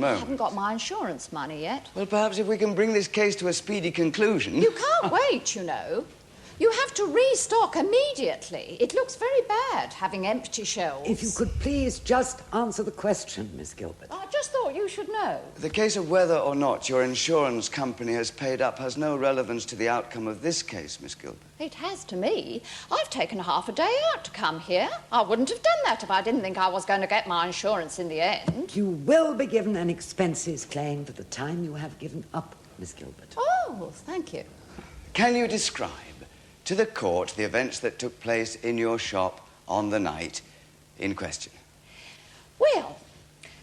moment. I haven't got my insurance money yet. Well, perhaps if we can bring this case to a speedy conclusion... You can't wait, you know. You have to restock immediately. It looks very bad, having empty shelves. If you could please just answer the question, Miss Gilbert. I just thought you should know. The case of whether or not your insurance company has paid up has no relevance to the outcome of this case, Miss Gilbert. It has to me. I've taken half a day out to come here. I wouldn't have done that if I didn't think I was going to get my insurance in the end. You will be given an expenses claim for the time you have given up, Miss Gilbert. Oh, thank you. Can you describe to the court the events that took place in your shop on the night in question? Well,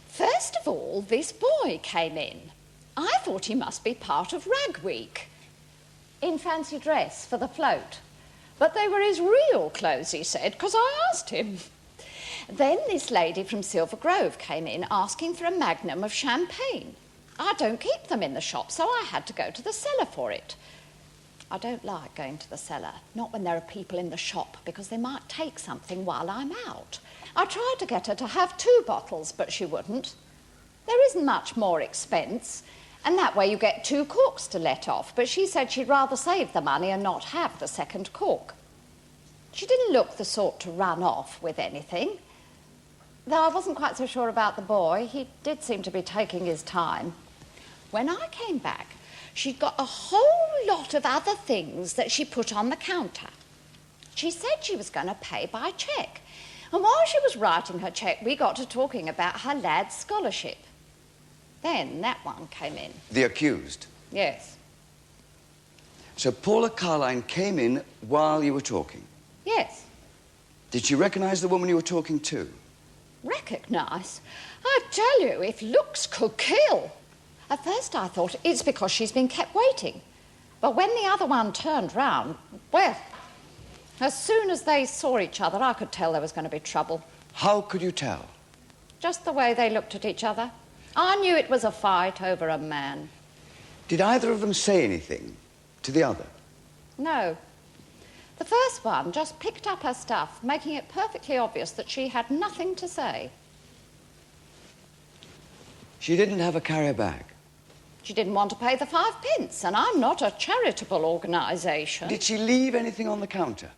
first of all, this boy came in. I thought he must be part of Rag Week, in fancy dress for the float. But they were his real clothes, he said, because I asked him. Then this lady from Silver Grove came in asking for a magnum of champagne. I don't keep them in the shop, so I had to go to the cellar for it. I don't like going to the cellar, not when there are people in the shop, because they might take something while I'm out. I tried to get her to have 2 bottles, but she wouldn't. There isn't much more expense, and that way you get 2 corks to let off, but she said she'd rather save the money and not have the second cork. She didn't look the sort to run off with anything, though I wasn't quite so sure about the boy. He did seem to be taking his time. When I came back, she'd got a whole lot of other things that she put on the counter. She said she was going to pay by cheque. And while she was writing her cheque, we got to talking about her lad's scholarship. Then that one came in. The accused? Yes. So Paula Carline came in while you were talking? Yes. Did she recognise the woman you were talking to? Recognise? I tell you, if looks could kill. At first I thought it's because she's been kept waiting. But when the other one turned round, well, as soon as they saw each other, I could tell there was going to be trouble. How could you tell? Just the way they looked at each other. I knew it was a fight over a man. Did either of them say anything to the other? No. The first one just picked up her stuff, making it perfectly obvious that she had nothing to say. She didn't have a carrier bag? She didn't want to pay the 5 pence, and I'm not a charitable organisation. Did she leave anything on the counter?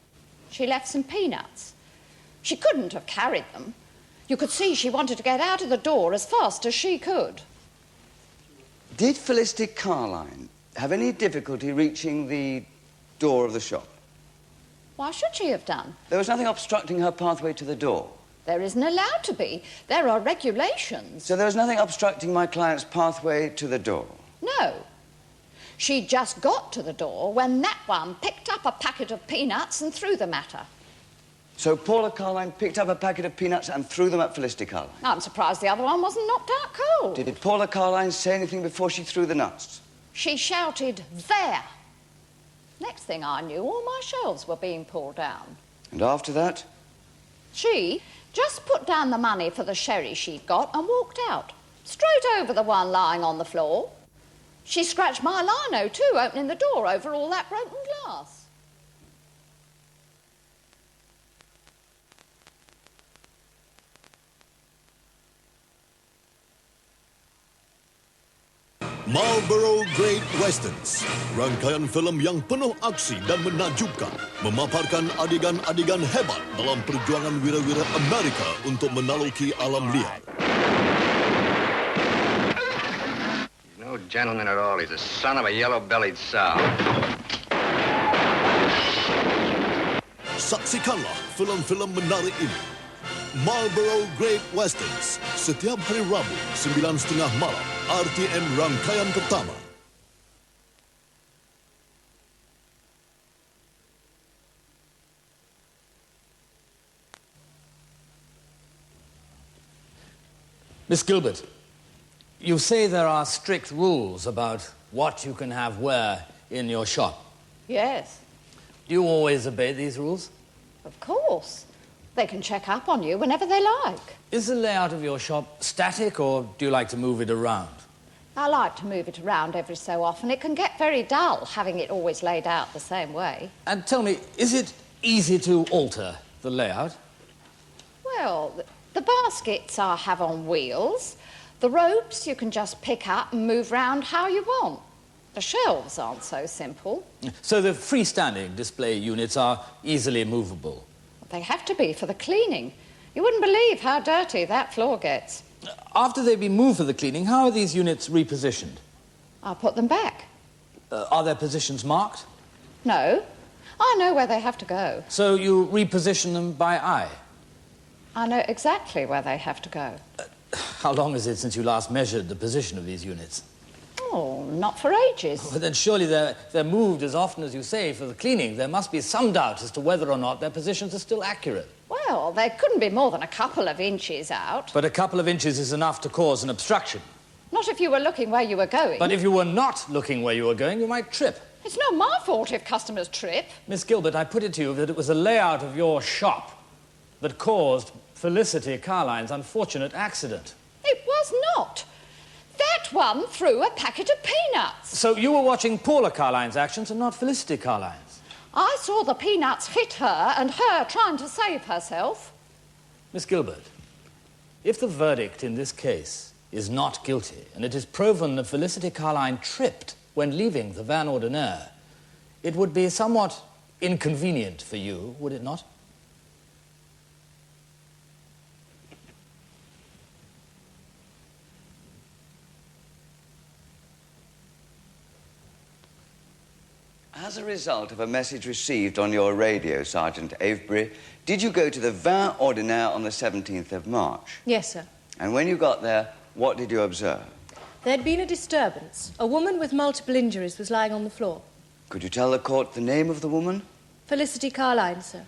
She left some peanuts. She couldn't have carried them. You could see she wanted to get out of the door as fast as she could. Did Felicity Carline have any difficulty reaching the door of the shop? Why should she have done? There was nothing obstructing her pathway to the door. There isn't allowed to be. There are regulations. So there was nothing obstructing my client's pathway to the door? No. She just got to the door when that one picked up a packet of peanuts and threw them at her. So Paula Carline picked up a packet of peanuts and threw them at Felicity Carline? I'm surprised the other one wasn't knocked out cold. Did Paula Carline say anything before she threw the nuts? She shouted, "There!" Next thing I knew, all my shelves were being pulled down. And after that? She just put down the money for the sherry she'd got and walked out, straight over the one lying on the floor. She scratched my lino too, opening the door over all that broken glass. Marlboro Great Westerns, rangkaian film yang penuh aksi dan menakjubkan, memaparkan adegan-adegan hebat dalam perjuangan wira-wira Amerika untuk menaklukkan alam liar. He's no gentleman at all. He's a son of a yellow-bellied sow. Saksikanlah film-film menarik ini. Marlboro Great Westerns, setiap hari Rabu, 9:30 malam, RTM rangkaian pertama. Miss Gilbert, you say there are strict rules about what you can have where in your shop. Yes. Do you always obey these rules? Of course. They can check up on you whenever they like. Is the layout of your shop static, or do you like to move it around? I like to move it around every so often. It can get very dull having it always laid out the same way. And tell me, is it easy to alter the layout? Well, the baskets I have on wheels. The ropes you can just pick up and move round how you want. The shelves aren't so simple. So the freestanding display units are easily movable. They have to be for the cleaning. You wouldn't believe how dirty that floor gets. After they've been moved for the cleaning, how are these units repositioned? I'll put them back. Are their positions marked? No, I know where they have to go. So you reposition them by eye? I know exactly where they have to go. How long is it since you last measured the position of these units? Oh, not for ages. But then surely they're moved as often as you say for the cleaning. There must be some doubt as to whether or not their positions are still accurate. Well, they couldn't be more than a couple of inches out. But a couple of inches is enough to cause an obstruction. Not if you were looking where you were going. But if you were not looking where you were going, you might trip. It's not my fault if customers trip. Miss Gilbert, I put it to you that it was the layout of your shop that caused Felicity Carline's unfortunate accident. It was not. That one threw a packet of peanuts. So you were watching Paula Carline's actions and not Felicity Carline's? I saw the peanuts hit her and her trying to save herself. Miss Gilbert, if the verdict in this case is not guilty and it is proven that Felicity Carline tripped when leaving the Van Ordinaire, it would be somewhat inconvenient for you, would it not? As a result of a message received on your radio, Sergeant Avebury, did you go to the Vin Ordinaire on the 17th of March? Yes, sir. And when you got there, what did you observe? There'd been a disturbance. A woman with multiple injuries was lying on the floor. Could you tell the court the name of the woman? Felicity Carline, sir.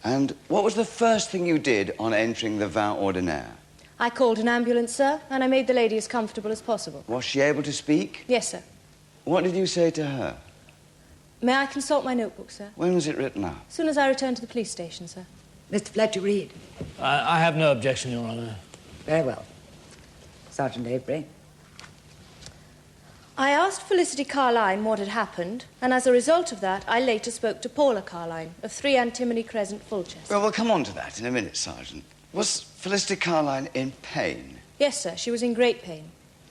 And what was the first thing you did on entering the Vin Ordinaire? I called an ambulance, sir, and I made the lady as comfortable as possible. Was she able to speak? Yes, sir. What did you say to her? May I consult my notebook, sir? When was it written out? As soon as I return to the police station, sir. Mr. Fletcher Reed. I have no objection, Your Honour. Very well. Sergeant Avebury. I asked Felicity Carline what had happened, and as a result of that, I later spoke to Paula Carline of 3 Antimony Crescent, Fulchester. Well, we'll come on to that in a minute, Sergeant. Was Felicity Carline in pain? Yes, sir. She was in great pain.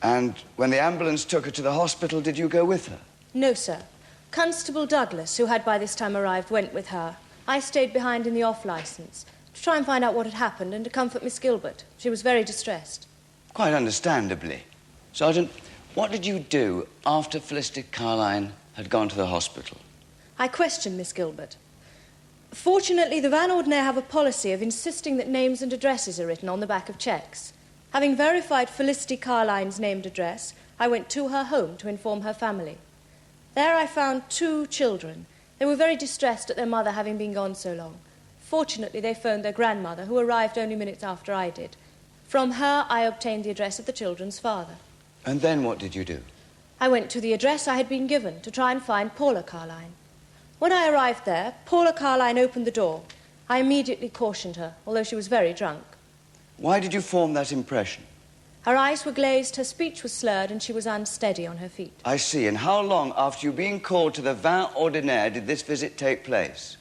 And when the ambulance took her to the hospital, did you go with her? No, sir. Constable Douglas, who had by this time arrived, went with her. I stayed behind in the off-licence to try and find out what had happened and to comfort Miss Gilbert. She was very distressed. Quite understandably. Sergeant, what did you do after Felicity Carline had gone to the hospital? I questioned Miss Gilbert. Fortunately, the Van Ordinaire have a policy of insisting that names and addresses are written on the back of cheques. Having verified Felicity Carline's named address, I went to her home to inform her family. There I found 2 children. They were very distressed at their mother having been gone so long. Fortunately, they phoned their grandmother, who arrived only minutes after I did. From her, I obtained the address of the children's father. And then what did you do? I went to the address I had been given to try and find Paula Carline. When I arrived there, Paula Carline opened the door. I immediately cautioned her, although she was very drunk. Why did you form that impression? Her eyes were glazed, her speech was slurred, and she was unsteady on her feet. I see. And how long after you being called to the Vin Ordinaire did this visit take place?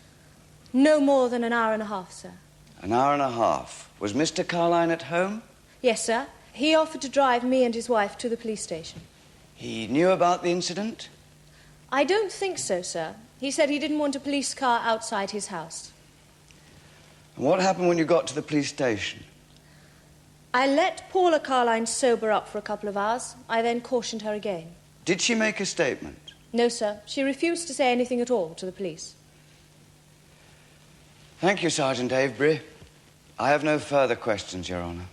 No more than an hour and a half, sir. An hour and a half. Was Mr. Carline at home? Yes, sir. He offered to drive me and his wife to the police station. He knew about the incident? I don't think so, sir. He said he didn't want a police car outside his house. And what happened when you got to the police station? I let Paula Carline sober up for a couple of hours. I then cautioned her again. Did she make a statement? No, sir. She refused to say anything at all to the police. Thank you, Sergeant Avebury. I have no further questions, Your Honour.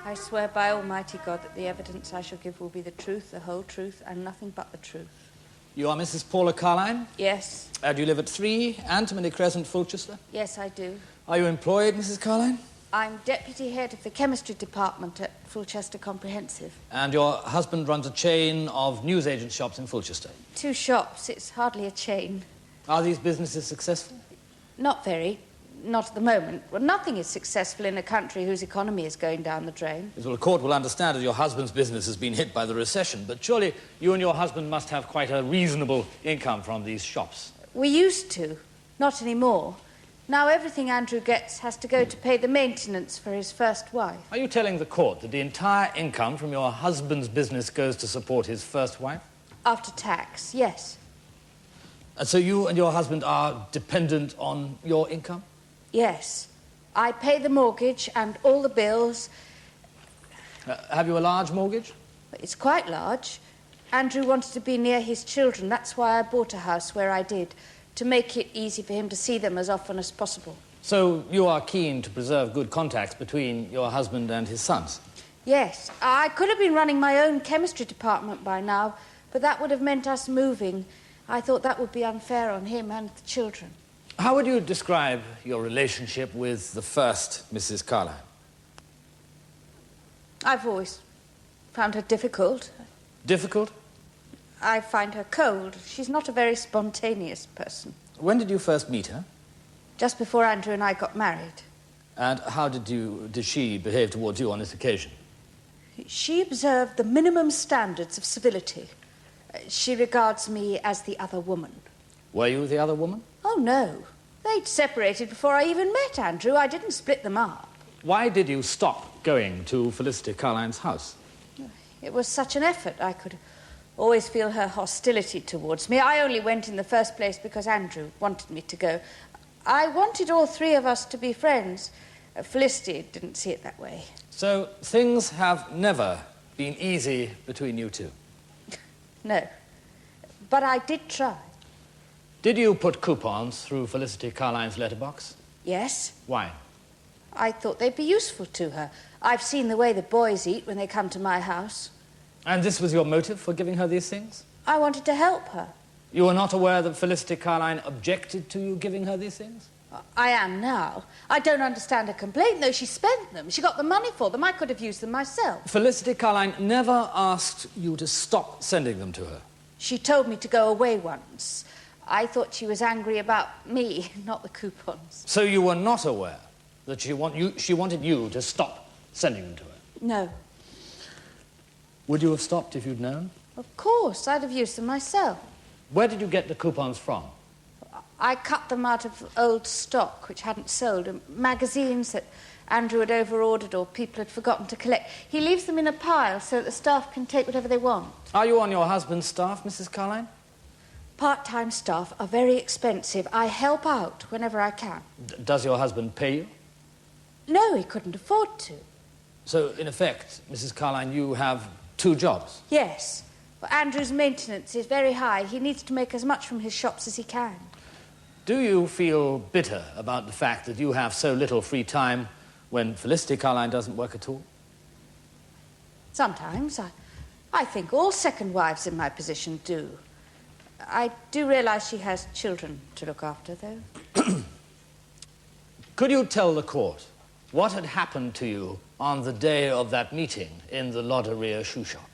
I swear by Almighty God that the evidence I shall give will be the truth, the whole truth, and nothing but the truth. You are Mrs. Paula Carline? Yes. Do you live at 3 Antimony Crescent, Fulchester? Yes, I do. Are you employed, Mrs. Carline? I'm deputy head of the chemistry department at Fulchester Comprehensive. And your husband runs a chain of newsagent shops in Fulchester? 2 shops. It's hardly a chain. Are these businesses successful? Not very. Not at the moment. Well, nothing is successful in a country whose economy is going down the drain. Well, the court will understand that your husband's business has been hit by the recession, but surely you and your husband must have quite a reasonable income from these shops. We used to. Not anymore. Now everything Andrew gets has to go to pay the maintenance for his first wife. Are you telling the court that the entire income from your husband's business goes to support his first wife? After tax, yes. And so you and your husband are dependent on your income? Yes. I pay the mortgage and all the bills. Have you a large mortgage? It's quite large. Andrew wanted to be near his children. That's why I bought a house where I did, to make it easy for him to see them as often as possible. So you are keen to preserve good contacts between your husband and his sons? Yes. I could have been running my own chemistry department by now, but that would have meant us moving. I thought that would be unfair on him and the children. How would you describe your relationship with the first Mrs. Carline? I've always found her difficult. Difficult? I find her cold. She's not a very spontaneous person. When did you first meet her? Just before Andrew and I got married. And how did she behave towards you on this occasion? She observed the minimum standards of civility. She regards me as the other woman. Were you the other woman? Oh, no. They'd separated before I even met Andrew. I didn't split them up. Why did you stop going to Felicity Carline's house? It was such an effort. I could always feel her hostility towards me. I only went in the first place because Andrew wanted me to go. I wanted all three of us to be friends. Felicity didn't see it that way. So things have never been easy between you two? No. But I did try. Did you put coupons through Felicity Carline's letterbox? Yes. Why? I thought they'd be useful to her. I've seen the way the boys eat when they come to my house. And this was your motive for giving her these things? I wanted to help her. You were not aware that Felicity Carline objected to you giving her these things? I am now. I don't understand her complaint, though. She spent them. She got the money for them. I could have used them myself. Felicity Carline never asked you to stop sending them to her? She told me to go away once. I thought she was angry about me, not the coupons. So you were not aware that she wanted you to stop sending them to her? No. Would you have stopped if you'd known? Of course. I'd have used them myself. Where did you get the coupons from? I cut them out of old stock which hadn't sold, and magazines that Andrew had overordered or people had forgotten to collect. He leaves them in a pile so that the staff can take whatever they want. Are you on your husband's staff, Mrs. Carline? Part-time staff are very expensive. I help out whenever I can. Does your husband pay you? No, he couldn't afford to. So, in effect, Mrs. Carline, you have two jobs? Yes. Well, Andrew's maintenance is very high. He needs to make as much from his shops as he can. Do you feel bitter about the fact that you have so little free time when Felicity Carline doesn't work at all? Sometimes. I think all second wives in my position do. I do realise she has children to look after, though. Could you tell the court what had happened to you on the day of that meeting in the Lauderia shoe shop?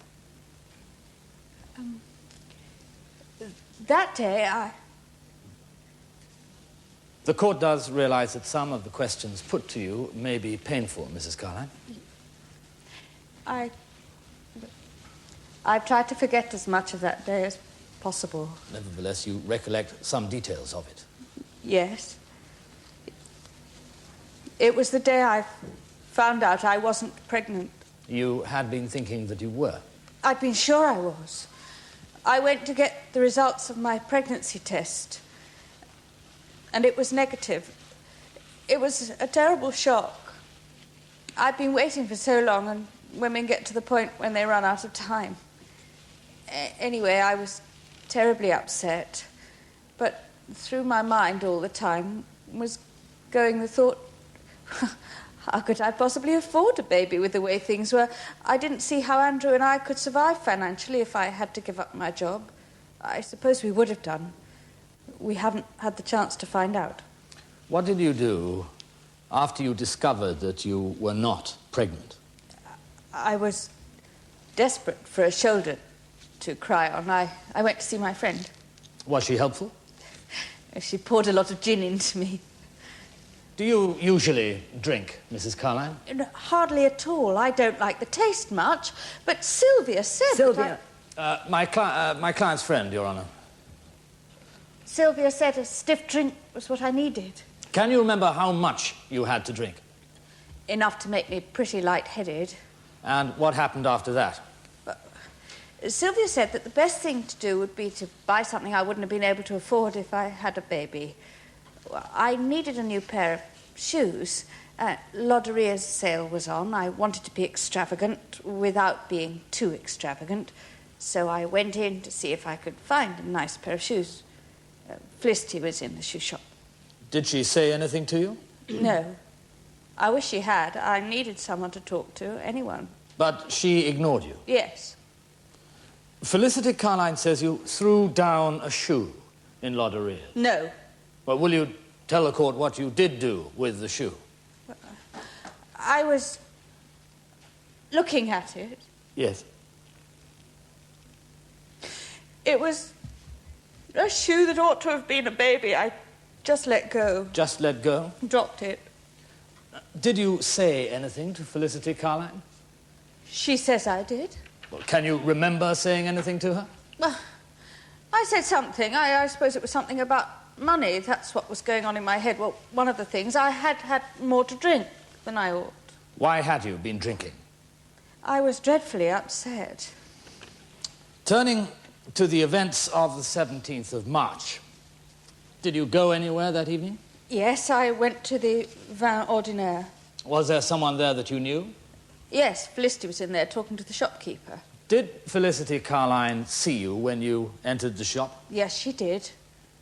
That day, The court does realise that some of the questions put to you may be painful, Mrs. Carline. I've tried to forget as much of that day as possible. Nevertheless, you recollect some details of it. Yes. It was the day I found out I wasn't pregnant. You had been thinking that you were? I'd been sure I was. I went to get the results of my pregnancy test, and it was negative. It was a terrible shock. I'd been waiting for so long, and women get to the point when they run out of time. Anyway, I was terribly upset, but through my mind all the time was going the thought, how could I possibly afford a baby with the way things were? I didn't see how Andrew and I could survive financially if I had to give up my job. I suppose we would have done. We haven't had the chance to find out. What did you do after you discovered that you were not pregnant? I was desperate for a shoulder to cry on. I went to see my friend. Was she helpful? She poured a lot of gin into me. Do you usually drink, Mrs. Carline? Hardly at all. I don't like the taste much, but Sylvia said Sylvia. My client's friend, Your Honour. Sylvia said a stiff drink was what I needed. Can you remember how much you had to drink? Enough to make me pretty light-headed. And what happened after that? Sylvia said that the best thing to do would be to buy something I wouldn't have been able to afford if I had a baby. I needed a new pair of shoes. Lodderia's sale was on. I wanted to be extravagant without being too extravagant. So I went in to see if I could find a nice pair of shoes. Felicity was in the shoe shop. Did she say anything to you? No. I wish she had. I needed someone to talk to, anyone. But she ignored you? Yes. Felicity Carline says you threw down a shoe in Lodderia. No. Well, will you tell the court what you did do with the shoe? I was looking at it. Yes. It was a shoe that ought to have been a baby. I just let go. Just let go? Dropped it. Did you say anything to Felicity Carline? She says I did. Well, can you remember saying anything to her? I said something. I suppose it was something about money. That's what was going on in my head. Well, one of the things, I had had more to drink than I ought. Why had you been drinking? I was dreadfully upset. Turning to the events of the 17th of March, did you go anywhere that evening? Yes, I went to the Vin Ordinaire. Was there someone there that you knew? Yes, Felicity was in there talking to the shopkeeper. Did Felicity Carline see you when you entered the shop? Yes, she did.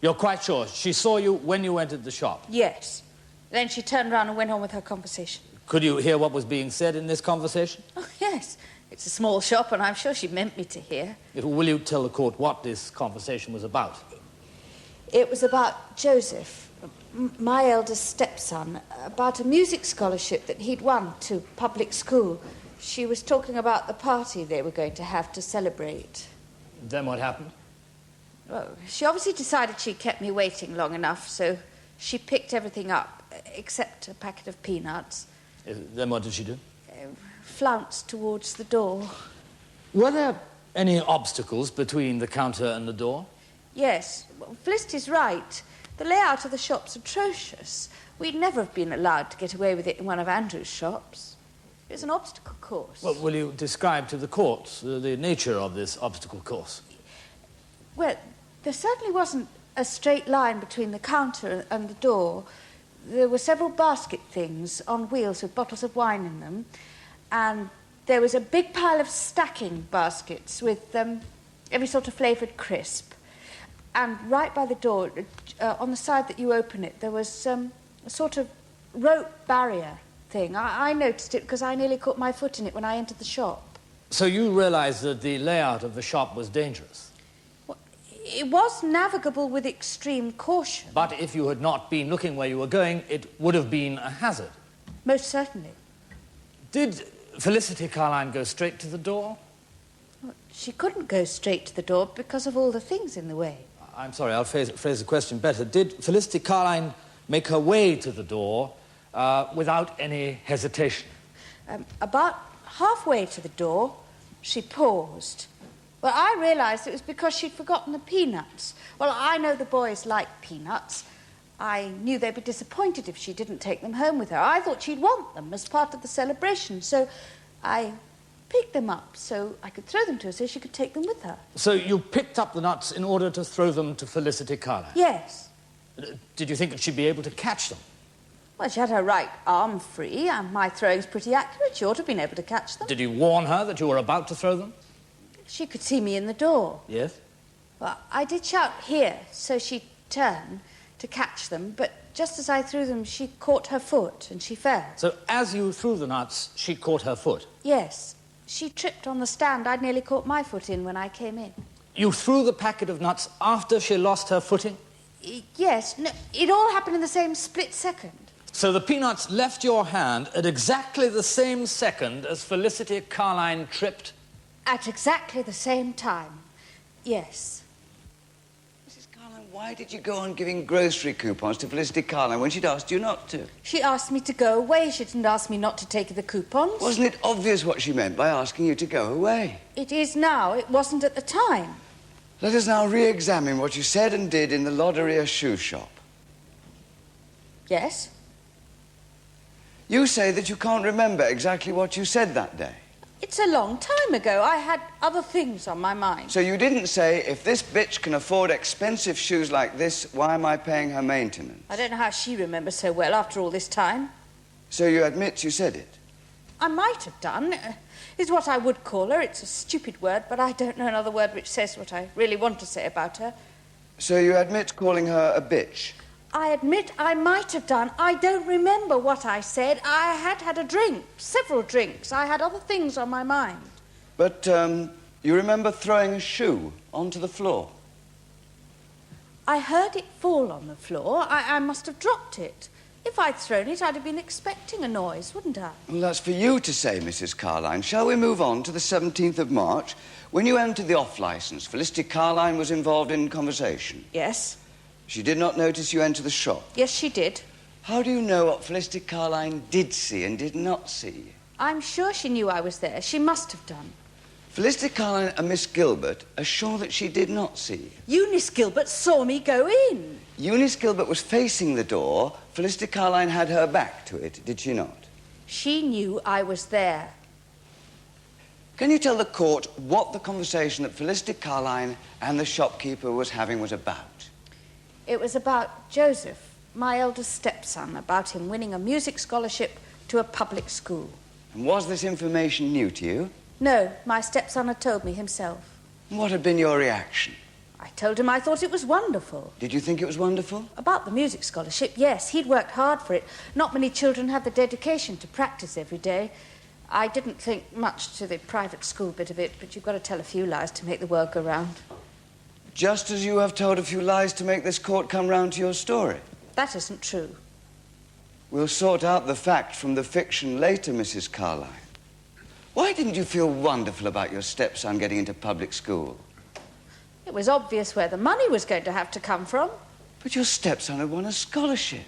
You're quite sure she saw you when you entered the shop? Yes. Then she turned round and went on with her conversation. Could you hear what was being said in this conversation? Oh, yes. It's a small shop, and I'm sure she meant me to hear. Will you tell the court what this conversation was about? It was about Joseph, my eldest stepson, about a music scholarship that he'd won to public school. She was talking about the party they were going to have to celebrate. Then what happened? Well, she obviously decided she'd kept me waiting long enough, so she picked everything up, except a packet of peanuts. Then what did she do? Flounced towards the door. Were there any obstacles between the counter and the door? Yes. Well, Felicity's right. The layout of the shop's atrocious. We'd never have been allowed to get away with it in one of Andrew's shops. It was an obstacle course. Well, will you describe to the court the nature of this obstacle course? Well, there certainly wasn't a straight line between the counter and the door. There were several basket things on wheels with bottles of wine in them, and there was a big pile of stacking baskets with every sort of flavoured crisp. And right by the door, on the side that you open it, there was a sort of rope barrier thing. I noticed it because I nearly caught my foot in it when I entered the shop. So you realised that the layout of the shop was dangerous? Well, it was navigable with extreme caution. But if you had not been looking where you were going, it would have been a hazard. Most certainly. Did Felicity Carline go straight to the door? Well, she couldn't go straight to the door because of all the things in the way. I'm sorry, I'll phrase the question better. Did Felicity Carline make her way to the door without any hesitation? About halfway to the door, she paused. Well, I realised it was because she'd forgotten the peanuts. Well, I know the boys like peanuts. I knew they'd be disappointed if she didn't take them home with her. I thought she'd want them as part of the celebration, so I picked them up so I could throw them to her so she could take them with her. So you picked up the nuts in order to throw them to Felicity Carline? Yes. Did you think that she'd be able to catch them? Well, she had her right arm free, and my throwing's pretty accurate. She ought to have been able to catch them. Did you warn her that you were about to throw them? She could see me in the door. Yes? Well, I did shout, "Here," so she'd turn to catch them, but just as I threw them, she caught her foot and she fell. So as you threw the nuts, she caught her foot? Yes. She tripped on the stand. I'd nearly caught my foot in when I came in. You threw the packet of nuts after she lost her footing? Yes. No, it all happened in the same split second. So the peanuts left your hand at exactly the same second as Felicity Carline tripped? At exactly the same time. Yes. Mrs. Carline, why did you go on giving grocery coupons to Felicity Carline when she'd asked you not to? She asked me to go away. She didn't ask me not to take the coupons. Wasn't it obvious what she meant by asking you to go away? It is now. It wasn't at the time. Let us now re-examine what you said and did in the Lodderia shoe shop. Yes? You say that you can't remember exactly what you said that day. It's a long time ago. I had other things on my mind. So you didn't say, if this bitch can afford expensive shoes like this, why am I paying her maintenance? I don't know how she remembers so well after all this time. So you admit you said it? I might have done. Is what I would call her. It's a stupid word, but I don't know another word which says what I really want to say about her. So you admit calling her a bitch? I admit I might have done. I don't remember what I said. I had a drink, several drinks. I had other things on my mind. But, you remember throwing a shoe onto the floor? I heard it fall on the floor. I must have dropped it. If I'd thrown it, I'd have been expecting a noise, wouldn't I? Well, that's for you to say, Mrs. Carline. Shall we move on to the 17th of March? When you entered the off-licence, Felicity Carline was involved in conversation. Yes. She did not notice you enter the shop. Yes, she did. How do you know what Felicity Carline did see and did not see? I'm sure she knew I was there. She must have done. Felicity Carline and Miss Gilbert are sure that she did not see you. Eunice Gilbert saw me go in. Eunice Gilbert was facing the door. Felicity Carline had her back to it, did she not? She knew I was there. Can you tell the court what the conversation that Felicity Carline and the shopkeeper was having was about? It was about Joseph, my eldest stepson, about him winning a music scholarship to a public school. And was this information new to you? No, my stepson had told me himself. What had been your reaction? I told him I thought it was wonderful. Did you think it was wonderful? About the music scholarship, yes. He'd worked hard for it. Not many children have the dedication to practice every day. I didn't think much to the private school bit of it, but you've got to tell a few lies to make the world go round. Just as you have told a few lies to make this court come round to your story. That isn't true. We'll sort out the fact from the fiction later, Mrs. Carline. Why didn't you feel wonderful about your stepson getting into public school? It was obvious where the money was going to have to come from. But your stepson had won a scholarship.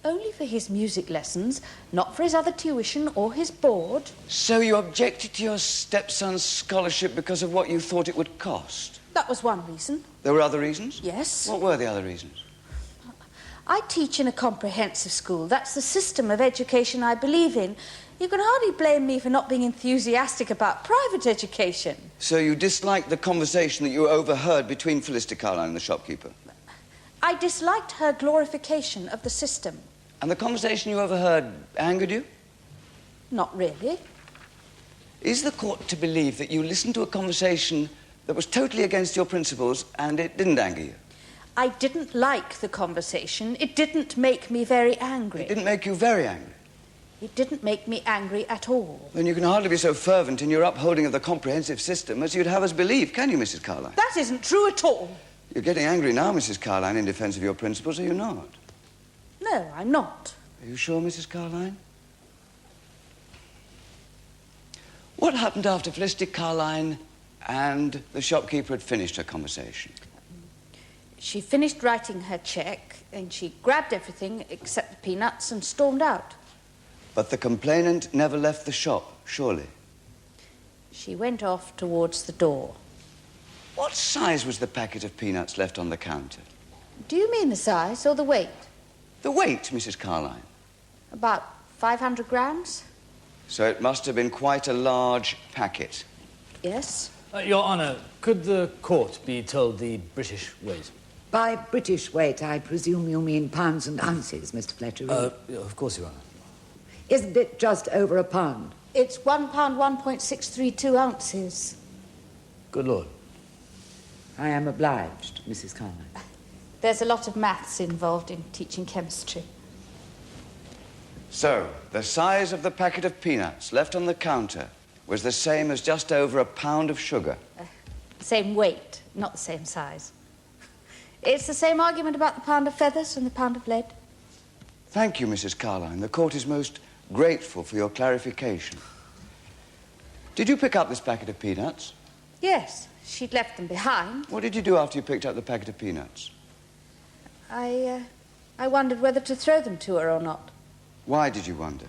Only for his music lessons, not for his other tuition or his board. So you objected to your stepson's scholarship because of what you thought it would cost? That was one reason. There were other reasons? Yes. What were the other reasons? I teach in a comprehensive school. That's the system of education I believe in. You can hardly blame me for not being enthusiastic about private education. So you disliked the conversation that you overheard between Felicity Carline and the shopkeeper? I disliked her glorification of the system. And the conversation you overheard angered you? Not really. Is the court to believe that you listened to a conversation that was totally against your principles and it didn't anger you? I didn't like the conversation. It didn't make me very angry. It didn't make you very angry? It didn't make me angry at all. Then you can hardly be so fervent in your upholding of the comprehensive system as you'd have us believe, can you, Mrs. Carline? That isn't true at all. You're getting angry now, Mrs. Carline, in defence of your principles, are you not? No, I'm not. Are you sure, Mrs. Carline? What happened after Felicity Carline and the shopkeeper had finished her conversation? She finished writing her cheque, and she grabbed everything except the peanuts and stormed out. But the complainant never left the shop, surely? She went off towards the door. What size was the packet of peanuts left on the counter? Do you mean the size or the weight? The weight, Mrs. Carline. About 500 grams? So it must have been quite a large packet. Yes. Your Honour, could the court be told the British weight? By British weight, I presume you mean pounds and ounces, Mr. Fletcher. Of course, Your Honour. Isn't it just over a pound? It's 1 pound, 1.632 ounces. Good Lord. I am obliged, Mrs. Carline. There's a lot of maths involved in teaching chemistry. So, the size of the packet of peanuts left on the counter was the same as just over a pound of sugar. Same weight, not the same size. It's the same argument about the pound of feathers and the pound of lead. Thank you, Mrs. Carline. The court is most grateful for your clarification. Did you pick up this packet of peanuts? Yes, she'd left them behind. What did you do after you picked up the packet of peanuts? I wondered whether to throw them to her or not. Why did you wonder?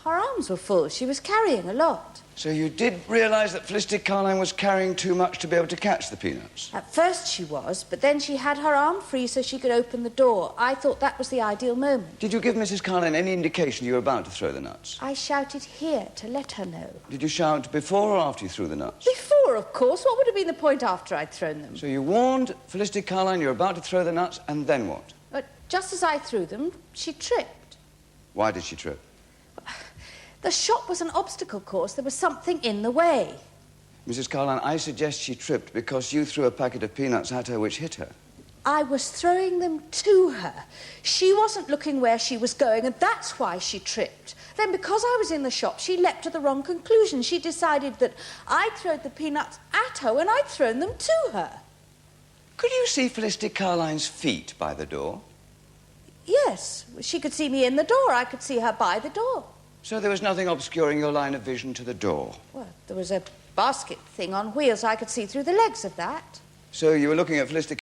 Her arms were full. She was carrying a lot. So you did realise that Felicity Carline was carrying too much to be able to catch the peanuts? At first she was, but then she had her arm free so she could open the door. I thought that was the ideal moment. Did you give Mrs. Carline any indication you were about to throw the nuts? I shouted here to let her know. Did you shout before or after you threw the nuts? Before, of course. What would have been the point after I'd thrown them? So you warned Felicity Carline you were about to throw the nuts, and then what? But just as I threw them, she tripped. Why did she trip? The shop was an obstacle course. There was something in the way. Mrs. Carline, I suggest she tripped because you threw a packet of peanuts at her which hit her. I was throwing them to her. She wasn't looking where she was going, and that's why she tripped. Then, because I was in the shop, she leapt to the wrong conclusion. She decided that I'd thrown the peanuts at her when I'd thrown them to her. Could you see Felicity Carline's feet by the door? Yes, she could see me in the door. I could see her by the door. So there was nothing obscuring your line of vision to the door? Well, there was a basket thing on wheels. I could see through the legs of that. So you were looking at Felicity